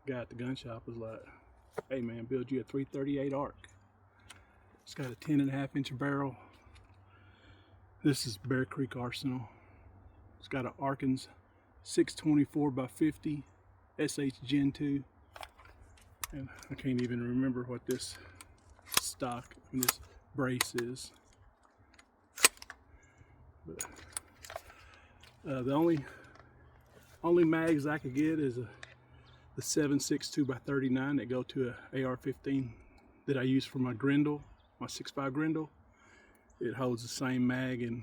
guy at the gun shop was like, hey man, build you a 338 ARC. It's got a 10.5-inch barrel. This is Bear Creek Arsenal. It's got an Arkins 624x50 SH Gen 2. And I can't even remember what this stock, this brace is. But, the only mags I could get is the 7.62x39 that go to a AR-15 that I use for my Grendel, my 6.5 Grendel. It holds the same mag and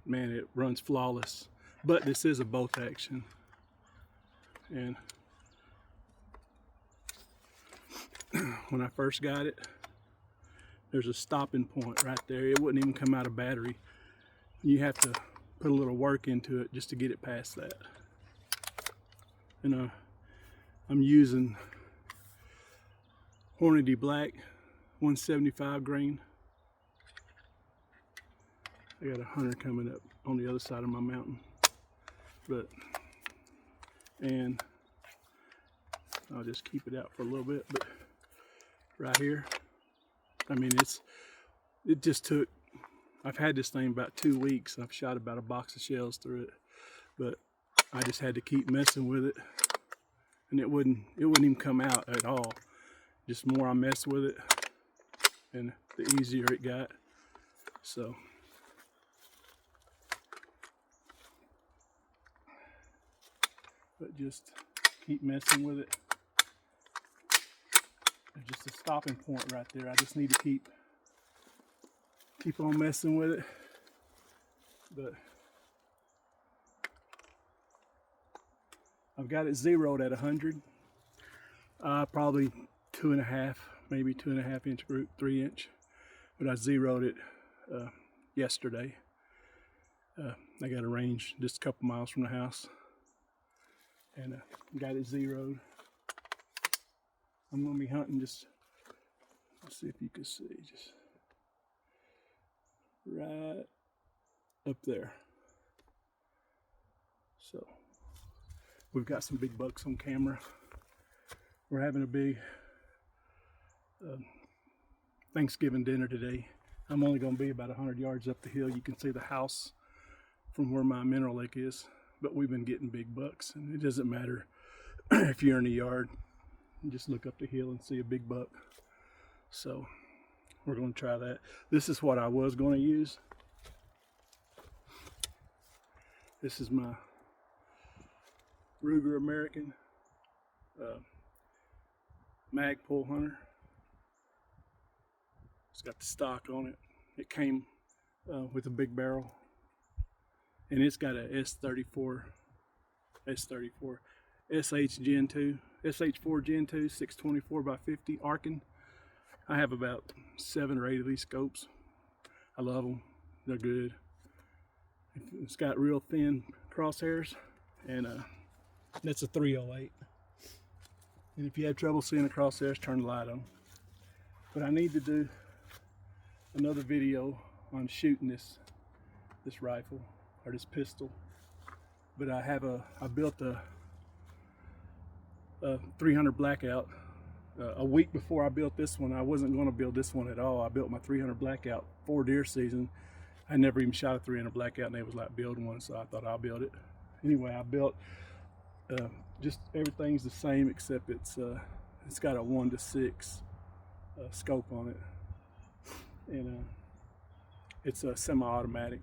man, it runs flawless. But this is a bolt action. And when I first got it, there's a stopping point right there. It wouldn't even come out of battery. You have to put a little work into it just to get it past that. And I'm using Hornady Black 175 grain. I got a hunter coming up on the other side of my mountain. And I'll just keep it out for a little bit, but right here, I mean, it just took, I've had this thing about 2 weeks. I've shot about a box of shells through it, but I just had to keep messing with it, and it wouldn't even come out at all. Just the more I messed with it, and the easier it got. So but just keep messing with it. There's just a stopping point right there. I just need to keep on messing with it. But I've got it zeroed at 100. Probably 2.5, maybe 2.5-inch group, 3-inch. But I zeroed it yesterday. I got a range just a couple miles from the house. And got it zeroed. I'm gonna be hunting just, let's see if you can see, just right up there. So we've got some big bucks on camera. We're having a big Thanksgiving dinner today. I'm only gonna be about 100 yards up the hill. You can see the house from where my mineral lake is. But we've been getting big bucks, and it doesn't matter if you're in the yard. You just look up the hill and see a big buck. So we're going to try that. This is what I was going to use. This is my Ruger American Magpul Hunter. It's got the stock on it. It came with a big barrel. And it's got a S34 SH Gen 2, SH4 Gen 2, 624x50 Arkin. I have about 7 or 8 of these scopes. I love them. They're good. It's got real thin crosshairs, and that's a 308. And if you have trouble seeing the crosshairs, turn the light on. But I need to do another video on shooting this rifle. Or this pistol, but I built a 300 Blackout a week before I built this one. I wasn't going to build this one at all. I built my 300 Blackout for deer season. I never even shot a 300 Blackout, and they was like, build one, so I thought I'll build it. Anyway, I built just everything's the same except it's got a 1:6 scope on it, and it's a semi-automatic.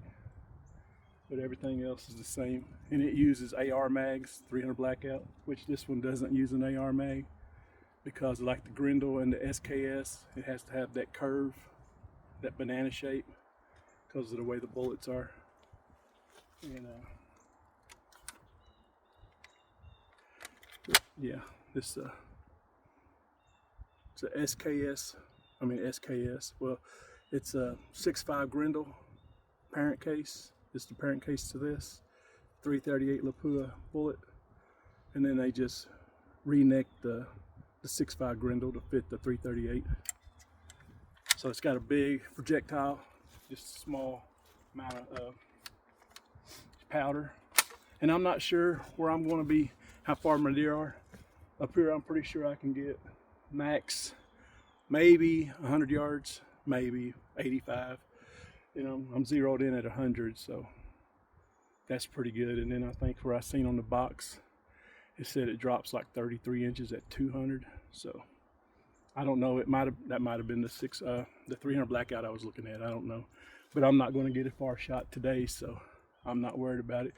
But everything else is the same, and it uses AR mags, 300 Blackout, which this one doesn't use an AR mag because, like the Grendel and the SKS, it has to have that curve, that banana shape, because of the way the bullets are. And yeah, this it's a SKS. Well, it's a 6.5 Grendel parent case. It's the parent case to this 338 Lapua bullet, and then they just re-necked the 6.5 Grendel to fit the 338. So it's got a big projectile, just a small amount of powder, and I'm not sure where I'm going to be, how far my deer are, Up here, I'm pretty sure I can get max maybe 100 yards, maybe 85. You know, I'm zeroed in at 100, so that's pretty good. And then I think where I seen on the box, it said it drops like 33 inches at 200. So I don't know. That might have been the 300 blackout I was looking at. I don't know, but I'm not going to get a far shot today, so I'm not worried about it.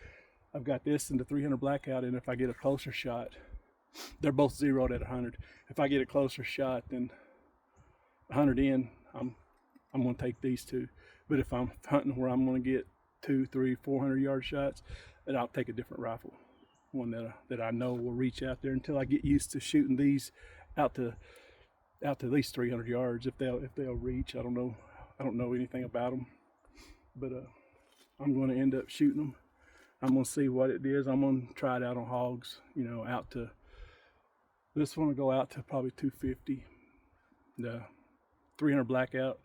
I've got this and the 300 blackout, and if I get a closer shot, they're both zeroed at 100. If I get a closer shot than 100 in, I'm going to take these two. But if I'm hunting where I'm going to get 200, 300, 400 yard shots, then I'll take a different rifle, one that I know will reach out there until I get used to shooting these out to at least 300 yards. If they'll reach, I don't know anything about them, but I'm going to end up shooting them. I'm going to see what it is. I'm going to try it out on hogs, you know, out to, this one will go out to probably 250. The 300 blackout,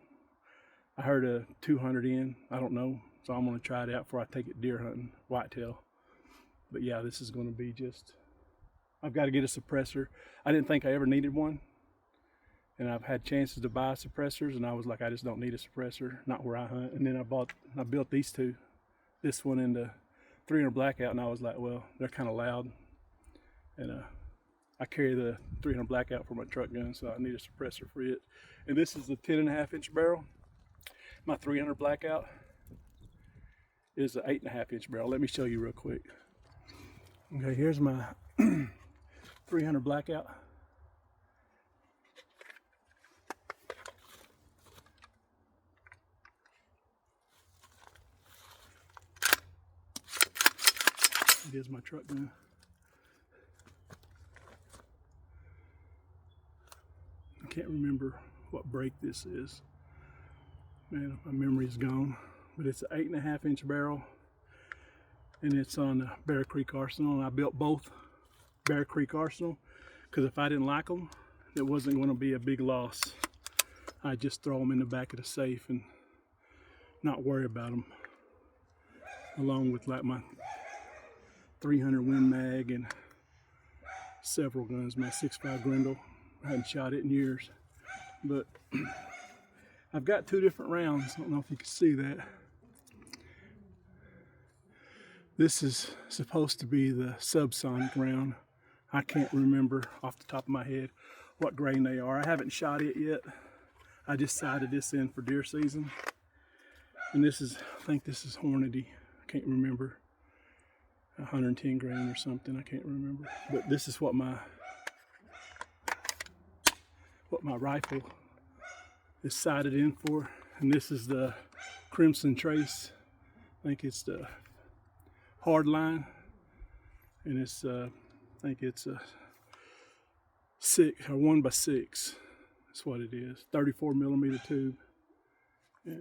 I heard a 200 in, I don't know. So I'm going to try it out before I take it deer hunting, whitetail. But yeah, this is going to be just, I've got to get a suppressor. I didn't think I ever needed one. And I've had chances to buy suppressors, and I was like, I just don't need a suppressor, not where I hunt. And then I built these two, this one and the 300 blackout, and I was like, well, they're kind of loud. And I carry the 300 blackout for my truck gun, so I need a suppressor for it. And this is the 10.5 inch barrel. My 300 blackout is an 8.5 inch barrel. Let me show you real quick. Okay, here's my 300 blackout. It is my truck gun. I can't remember what brake this is. Man, my memory's gone. But it's an 8.5 inch barrel, and it's on the Bear Creek Arsenal. And I built both Bear Creek Arsenal because if I didn't like them, it wasn't going to be a big loss. I'd just throw them in the back of the safe and not worry about them. Along with like my 300 Win Mag and several guns, my 6.5 Grendel. I hadn't shot it in years, but I've got two different rounds. I don't know if you can see that. This is supposed to be the subsonic round. I can't remember off the top of my head what grain they are. I haven't shot it yet. I just sighted this in for deer season. And this is, I think this is Hornady. I can't remember. 110 grain or something, I can't remember. But this is what my rifle is sighted in for. And this is the Crimson Trace. I think it's the Hardline, and it's I think it's a 1x6. That's what it is. 34 millimeter tube. And